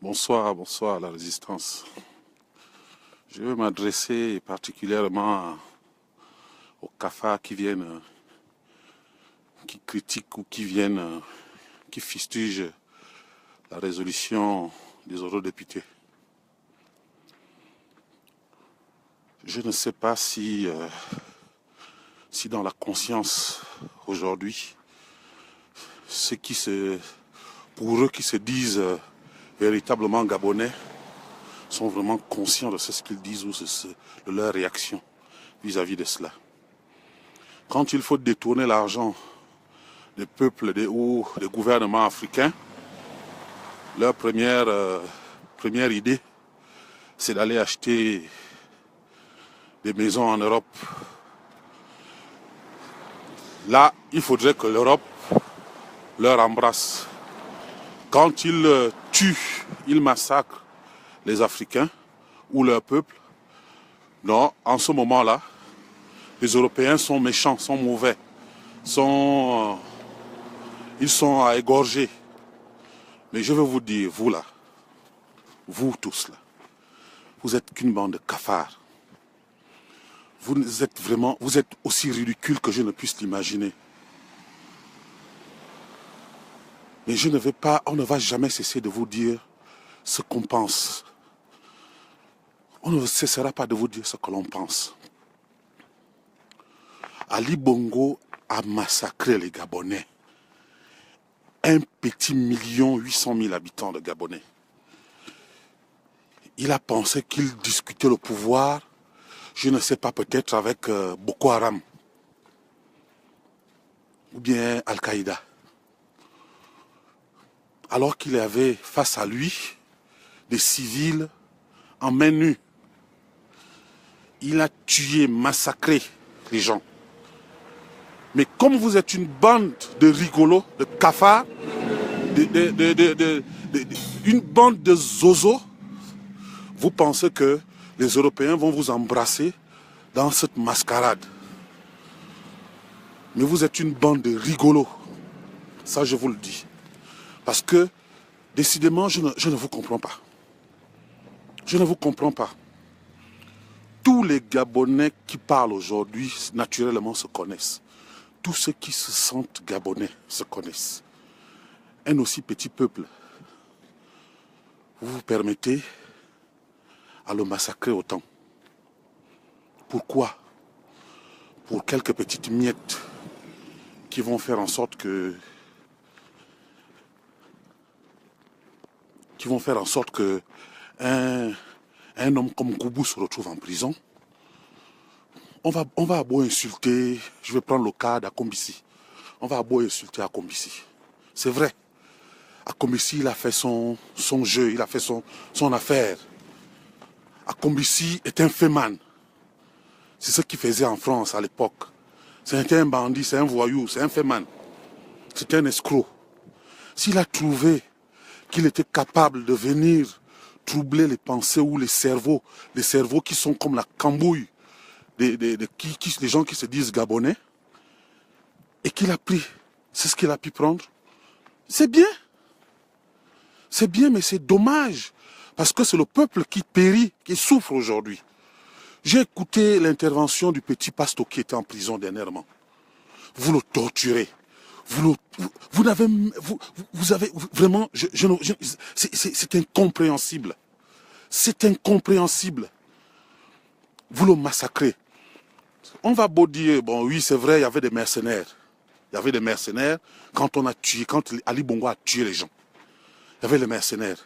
Bonsoir, bonsoir à la résistance. Je veux m'adresser particulièrement aux cafards qui viennent, qui critiquent ou qui viennent, qui fustigent la résolution des eurodéputés. Je ne sais pas si dans la conscience aujourd'hui, pour eux qui se disent véritablement gabonais, sont vraiment conscients de ce qu'ils disent ou de leur réaction vis-à-vis de cela. Quand il faut détourner l'argent des peuples ou des gouvernements africains, leur première idée, c'est d'aller acheter des maisons en Europe. Là, il faudrait que l'Europe leur embrasse. Quand ils tuent, ils massacrent les Africains ou leur peuple, non, en ce moment-là, les Européens sont méchants, sont mauvais, ils sont à égorger. Mais je veux vous dire, vous là, vous tous là, vous êtes qu'une bande de cafards. Vous êtes aussi ridicule que je ne puisse l'imaginer. Mais on ne va jamais cesser de vous dire ce qu'on pense. On ne cessera pas de vous dire ce que l'on pense. Ali Bongo a massacré les Gabonais. 1,8 habitants de Gabonais. Il a pensé qu'il discutait le pouvoir, je ne sais pas, peut-être avec Boko Haram ou bien Al-Qaïda. Alors qu'il avait face à lui des civils en main nue. Il a tué, massacré les gens. Mais comme vous êtes une bande de rigolos, de cafards, une bande de zozos, vous pensez que les Européens vont vous embrasser dans cette mascarade. Mais vous êtes une bande de rigolos. Ça, je vous le dis. Parce que, décidément, je ne vous comprends pas. Je ne vous comprends pas. Tous les Gabonais qui parlent aujourd'hui, naturellement, se connaissent. Tous ceux qui se sentent Gabonais se connaissent. Un aussi petit peuple, vous vous permettez à le massacrer autant. Pourquoi? Pour quelques petites miettes qui vont faire en sorte que un homme comme Koubou se retrouve en prison. On va beau insulter, je vais prendre le cas d'Akombissi. On va beau insulter Akombissi. C'est vrai. Akombissi, il a fait son jeu, il a fait son affaire. Akombissi est un féman. C'est ce qu'il faisait en France à l'époque. C'était un bandit, c'est un voyou, c'est un féman. C'était un escroc. S'il a trouvé qu'il était capable de venir troubler les pensées ou les cerveaux qui sont comme la cambouille des gens qui se disent gabonais, et qu'il a pris, c'est ce qu'il a pu prendre, c'est bien. C'est bien, mais c'est dommage, parce que c'est le peuple qui périt, qui souffre aujourd'hui. J'ai écouté l'intervention du petit pasteur qui était en prison dernièrement. Vous le torturez. Vous avez vraiment, c'est incompréhensible. C'est incompréhensible. Vous le massacrez. On va beau dire, bon oui c'est vrai, il y avait des mercenaires. Il y avait des mercenaires quand Ali Bongo a tué les gens. Il y avait les mercenaires.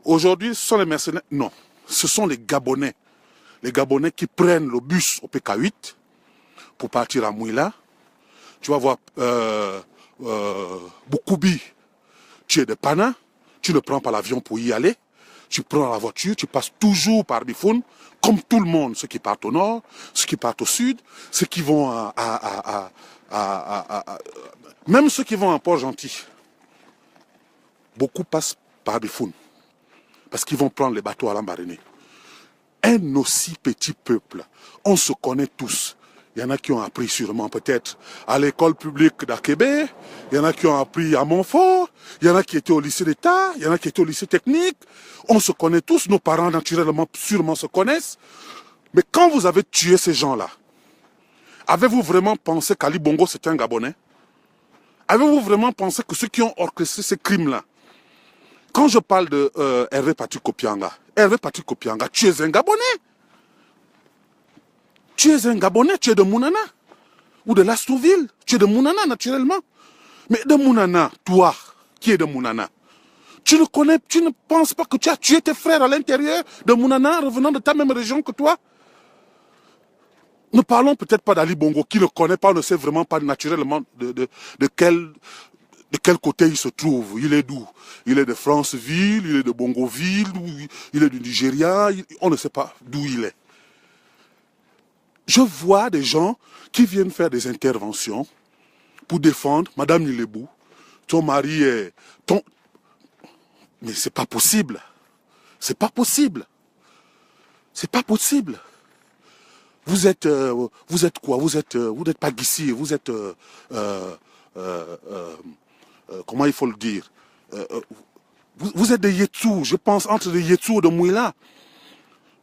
Aujourd'hui, ce sont les mercenaires. Non, ce sont les Gabonais. Les Gabonais qui prennent le bus au PK8 pour partir à Mouila. Tu vas voir Boukoubi, tu es de Pana, tu ne prends pas l'avion pour y aller, tu prends la voiture, tu passes toujours par Bifoun, comme tout le monde, ceux qui partent au nord, ceux qui partent au sud, ceux qui vont même ceux qui vont à Port-Gentil. Beaucoup passent par Bifoun, parce qu'ils vont prendre les bateaux à Lambaréné. Un aussi petit peuple, on se connaît tous. Il y en a qui ont appris sûrement peut-être à l'école publique d'Akébé, il y en a qui ont appris à Montfort, Il y en a qui étaient au lycée d'État, il y en a qui étaient au lycée technique. On se connaît tous, nos parents naturellement, sûrement se connaissent. Mais quand vous avez tué ces gens-là, avez-vous vraiment pensé qu'Ali Bongo c'était un Gabonais? Avez-vous vraiment pensé que ceux qui ont orchestré ces crimes-là, quand je parle de Hervé Patrick Kopianga, tu es un Gabonais. Tu es un Gabonais, tu es de Mounana. Ou de Lastrouville, tu es de Mounana naturellement. Mais de Mounana, toi, qui es de Mounana, tu ne penses pas que tu as tué tes frères à l'intérieur de Mounana, revenant de ta même région que toi? Ne parlons peut-être pas d'Ali Bongo, qui ne connaît pas, ne sait vraiment pas naturellement de quel côté il se trouve. Il est d'où? Il est de Franceville, il est de Bongoville, il est du Nigeria, on ne sait pas d'où il est. Je vois des gens qui viennent faire des interventions pour défendre Madame Nilebou. Ton mari est... Mais c'est pas possible. C'est pas possible. C'est pas possible. Vous êtes quoi? Vous n'êtes pas d'ici. Vous êtes... comment il faut le dire? Vous êtes des Yétsous, je pense, entre des Yétsous et de Mouila.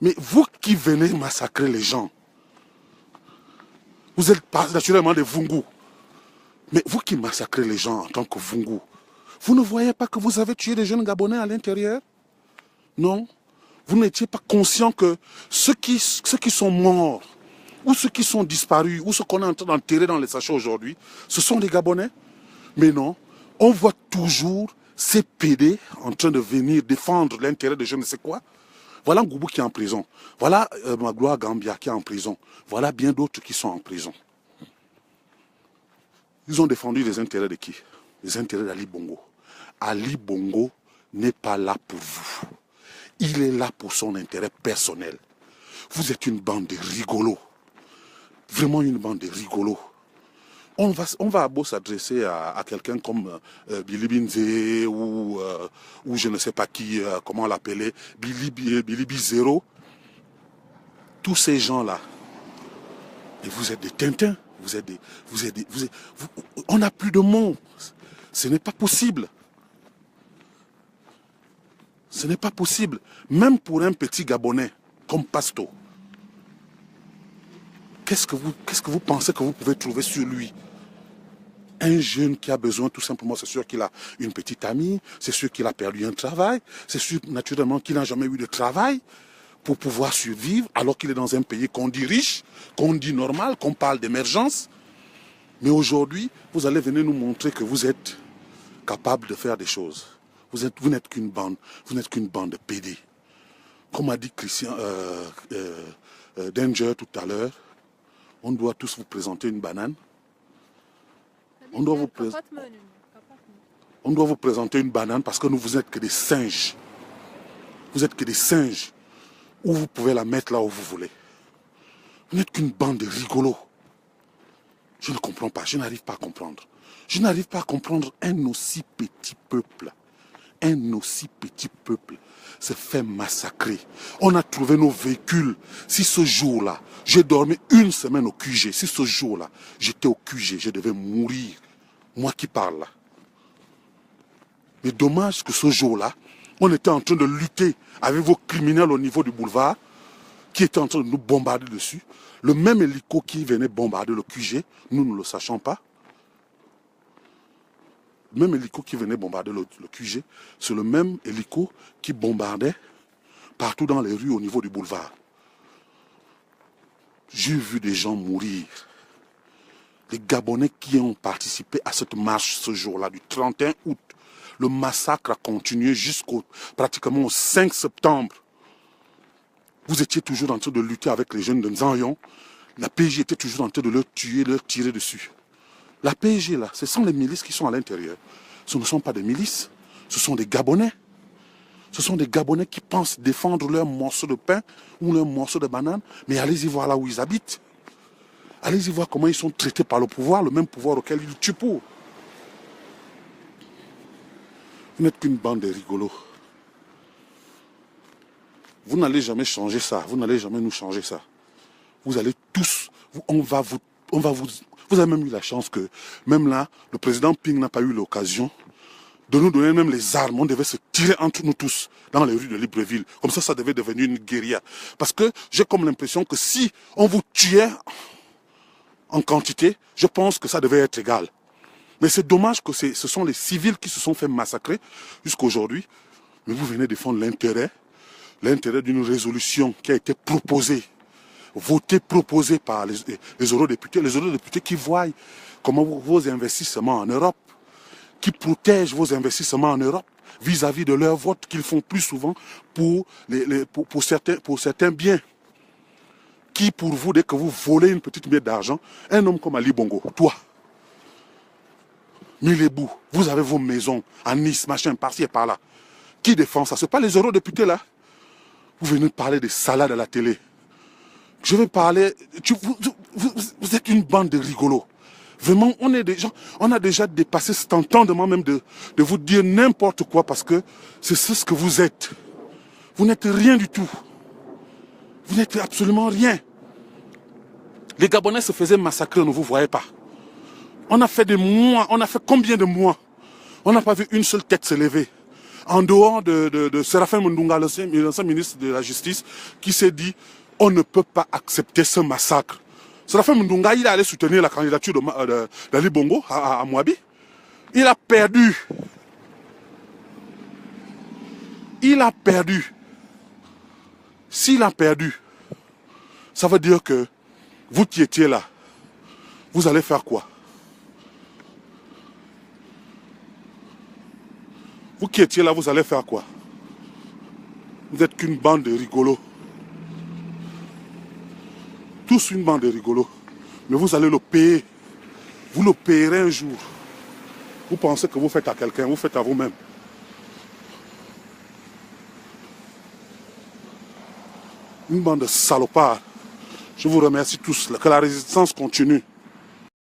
Mais vous qui venez massacrer les gens, vous êtes naturellement des Vungu. Mais vous qui massacrez les gens en tant que Vungu, vous ne voyez pas que vous avez tué des jeunes Gabonais à l'intérieur? Non? Vous n'étiez pas conscient que ceux qui sont morts, ou ceux qui sont disparus, ou ceux qu'on est en train d'enterrer dans les sachets aujourd'hui, ce sont des Gabonais? Mais non, on voit toujours ces PD en train de venir défendre l'intérêt de je ne sais quoi. Voilà Ngoubou qui est en prison. Voilà Magloire Gambia qui est en prison. Voilà bien d'autres qui sont en prison. Ils ont défendu les intérêts de qui? Les intérêts d'Ali Bongo. Ali Bongo n'est pas là pour vous. Il est là pour son intérêt personnel. Vous êtes une bande de rigolos. Vraiment une bande de rigolos. On va beau s'adresser à quelqu'un comme Billy Binze ou je ne sais pas qui, comment l'appeler, Billy Zero. Tous ces gens-là. Et vous êtes des Tintins. On n'a plus de mots. Ce n'est pas possible. Ce n'est pas possible. Même pour un petit Gabonais comme Pasto. Qu'est-ce que vous pensez que vous pouvez trouver sur lui? Un jeune qui a besoin tout simplement, c'est sûr qu'il a une petite amie, c'est sûr qu'il a perdu un travail, c'est sûr naturellement qu'il n'a jamais eu de travail pour pouvoir survivre alors qu'il est dans un pays qu'on dit riche, qu'on dit normal, qu'on parle d'émergence. Mais aujourd'hui, vous allez venir nous montrer que vous êtes capable de faire des choses. Vous n'êtes qu'une bande de PD. Comme a dit Christian Danger tout à l'heure, on doit tous vous présenter une banane. On doit vous présenter une banane parce que vous n'êtes que des singes. Vous êtes que des singes. Où vous pouvez la mettre là où vous voulez. Vous n'êtes qu'une bande de rigolos. Je ne comprends pas, je n'arrive pas à comprendre. Je n'arrive pas à comprendre un aussi petit peuple. Un aussi petit peuple se fait massacrer. On a trouvé nos véhicules. Si ce jour-là, j'ai dormi une semaine au QG, si ce jour-là, j'étais au QG, je devais mourir. Moi qui parle là. Mais dommage que ce jour-là, on était en train de lutter avec vos criminels au niveau du boulevard, qui étaient en train de nous bombarder dessus. Le même hélico qui venait bombarder le QG, nous ne le sachons pas. Le même hélico qui venait bombarder le QG, c'est le même hélico qui bombardait partout dans les rues au niveau du boulevard. J'ai vu des gens mourir. Les Gabonais qui ont participé à cette marche ce jour-là, du 31 août, le massacre a continué pratiquement au 5 septembre. Vous étiez toujours en train de lutter avec les jeunes de Nzanyon. La PJ était toujours en train de leur tuer, leur tirer dessus. La PJ, là, ce sont les milices qui sont à l'intérieur. Ce ne sont pas des milices, ce sont des Gabonais. Ce sont des Gabonais qui pensent défendre leur morceau de pain ou leur morceau de banane, mais allez-y voir là où ils habitent. Allez-y voir comment ils sont traités par le pouvoir, le même pouvoir auquel ils tuent pour. Vous n'êtes qu'une bande de rigolos. Vous n'allez jamais changer ça. Vous n'allez jamais nous changer ça. Vous allez tous... Vous avez même eu la chance que... Même là, le président Ping n'a pas eu l'occasion de nous donner même les armes. On devait se tirer entre nous tous dans les rues de Libreville. Comme ça devait devenir une guérilla. Parce que j'ai comme l'impression que si on vous tuait en quantité, je pense que ça devait être égal. Mais c'est dommage que ce sont les civils qui se sont fait massacrer jusqu'à aujourd'hui. Mais vous venez défendre l'intérêt d'une résolution qui a été proposée, proposée par les eurodéputés. Les eurodéputés qui voient comment vos investissements en Europe, qui protègent vos investissements en Europe vis-à-vis de leur vote qu'ils font plus souvent pour certains biens. Qui pour vous, dès que vous volez une petite miette d'argent, un homme comme Ali Bongo, toi, Milébou, vous avez vos maisons à Nice, machin, par-ci et par-là. Qui défend ça? Ce n'est pas les eurodéputés là. Vous venez de parler des salades à la télé. Je vais parler... Vous êtes une bande de rigolos. Vraiment, on a déjà dépassé cet entendement même de vous dire n'importe quoi parce que c'est ce que vous êtes. Vous n'êtes rien du tout. Vous n'êtes absolument rien. Les Gabonais se faisaient massacrer, ne vous voyez pas. On a fait des mois, on a fait combien de mois? On n'a pas vu une seule tête se lever. En dehors de Séraphin Mundunga, l'ancien ministre de la Justice, qui s'est dit on ne peut pas accepter ce massacre. Séraphin Mundunga, il allait soutenir la candidature d'Ali Bongo à Mouabi. Il a perdu. Il a perdu. S'il a perdu, ça veut dire que vous qui étiez là, vous allez faire quoi? Vous qui étiez là, vous allez faire quoi? Vous n'êtes qu'une bande de rigolos. Tous une bande de rigolos. Mais vous allez le payer. Vous le payerez un jour. Vous pensez que vous faites à quelqu'un, vous faites à vous-même. Une bande de salopards. Je vous remercie tous. Que la résistance continue.